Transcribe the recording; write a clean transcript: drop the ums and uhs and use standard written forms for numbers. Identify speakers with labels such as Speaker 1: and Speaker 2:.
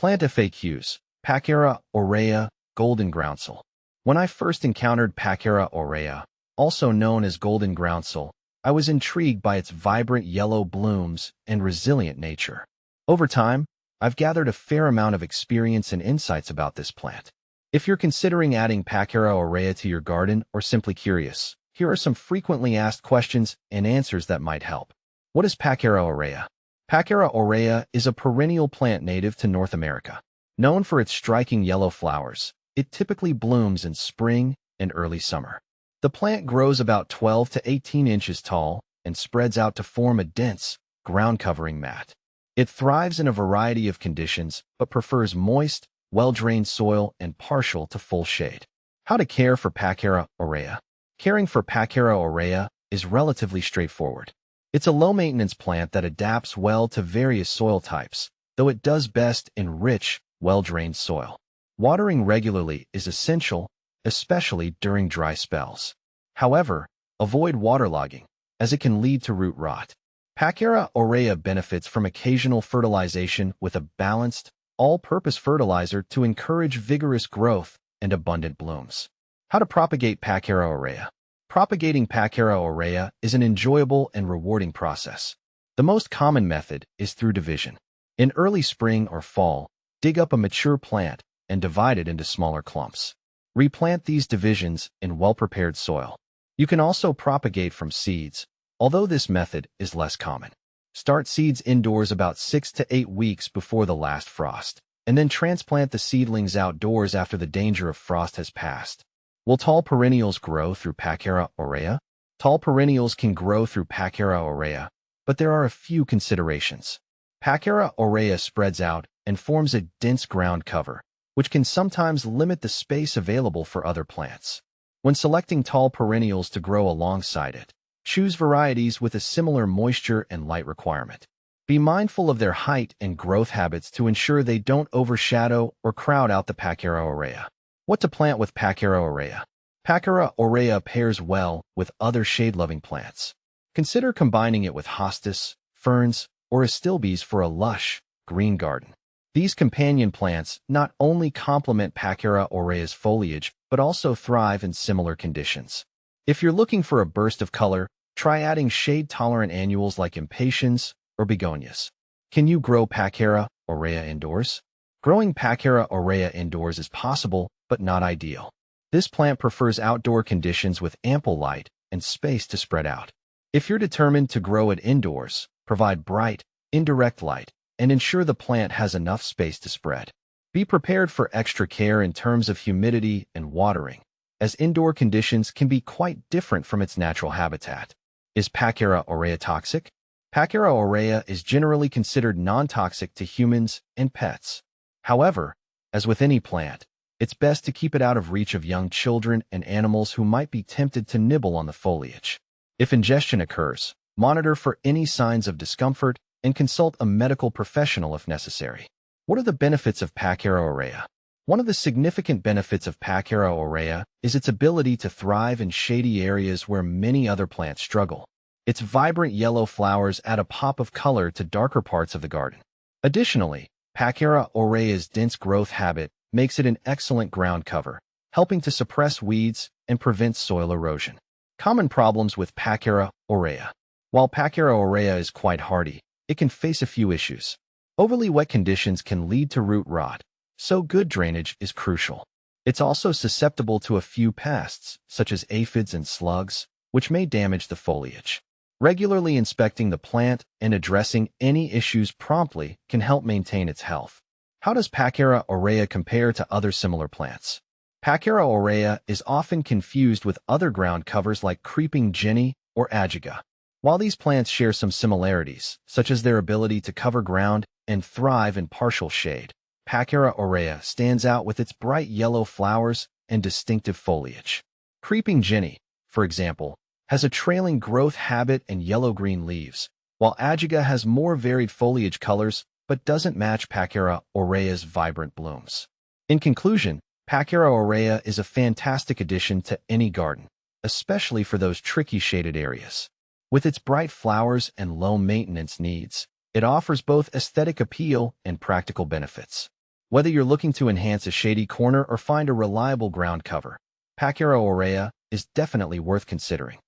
Speaker 1: Plant FAQs, Packera aurea, golden groundsel. When I first encountered Packera aurea, also known as golden groundsel, I was intrigued by its vibrant yellow blooms and resilient nature. Over time, I've gathered a fair amount of experience and insights about this plant. If you're considering adding Packera aurea to your garden or simply curious, here are some frequently asked questions and answers that might help. What is Packera aurea? Packera aurea is a perennial plant native to North America. Known for its striking yellow flowers, it typically blooms in spring and early summer. The plant grows about 12 to 18 inches tall and spreads out to form a dense, ground-covering mat. It thrives in a variety of conditions, but prefers moist, well-drained soil and partial to full shade. How to care for Packera aurea? Caring for Packera aurea is relatively straightforward. It's a low-maintenance plant that adapts well to various soil types, though it does best in rich, well-drained soil. Watering regularly is essential, especially during dry spells. However, avoid waterlogging, as it can lead to root rot. Packera aurea benefits from occasional fertilization with a balanced, all-purpose fertilizer to encourage vigorous growth and abundant blooms. How to propagate Packera aurea? Propagating Packera aurea is an enjoyable and rewarding process. The most common method is through division. In early spring or fall, dig up a mature plant and divide it into smaller clumps. Replant these divisions in well-prepared soil. You can also propagate from seeds, although this method is less common. Start seeds indoors about 6 to 8 weeks before the last frost, and then transplant the seedlings outdoors after the danger of frost has passed. Will tall perennials grow through Packera aurea? Tall perennials can grow through Packera aurea, but there are a few considerations. Packera aurea spreads out and forms a dense ground cover, which can sometimes limit the space available for other plants. When selecting tall perennials to grow alongside it, choose varieties with a similar moisture and light requirement. Be mindful of their height and growth habits to ensure they don't overshadow or crowd out the Packera aurea. What to plant with Packera aurea? Packera aurea pairs well with other shade-loving plants. Consider combining it with hostas, ferns, or astilbes for a lush, green garden. These companion plants not only complement Packera aurea's foliage, but also thrive in similar conditions. If you're looking for a burst of color, try adding shade-tolerant annuals like impatiens or begonias. Can you grow Packera aurea indoors? Growing Packera aurea indoors is possible, but not ideal. This plant prefers outdoor conditions with ample light and space to spread out. If you're determined to grow it indoors, provide bright, indirect light, and ensure the plant has enough space to spread. Be prepared for extra care in terms of humidity and watering, as indoor conditions can be quite different from its natural habitat. Is Packera aurea toxic? Packera aurea is generally considered non-toxic to humans and pets. However, as with any plant, it's best to keep it out of reach of young children and animals who might be tempted to nibble on the foliage. If ingestion occurs, monitor for any signs of discomfort and consult a medical professional if necessary. What are the benefits of Packera aurea? One of the significant benefits of Packera aurea is its ability to thrive in shady areas where many other plants struggle. Its vibrant yellow flowers add a pop of color to darker parts of the garden. Additionally, Packera aurea's dense growth habit makes it an excellent ground cover, helping to suppress weeds and prevent soil erosion. Common problems with Packera aurea. While Packera aurea is quite hardy, it can face a few issues. Overly wet conditions can lead to root rot, so good drainage is crucial. It's also susceptible to a few pests, such as aphids and slugs, which may damage the foliage. Regularly inspecting the plant and addressing any issues promptly can help maintain its health. How does Packera aurea compare to other similar plants? Packera aurea is often confused with other ground covers like creeping jenny or ajaga. While these plants share some similarities, such as their ability to cover ground and thrive in partial shade, Packera aurea stands out with its bright yellow flowers and distinctive foliage. Creeping jenny, for example, has a trailing growth habit and yellow-green leaves, while ajaga has more varied foliage colors but doesn't match Packera aurea's vibrant blooms. In conclusion, Packera aurea is a fantastic addition to any garden, especially for those tricky shaded areas. With its bright flowers and low maintenance needs, it offers both aesthetic appeal and practical benefits. Whether you're looking to enhance a shady corner or find a reliable ground cover, Packera Aurea is definitely worth considering.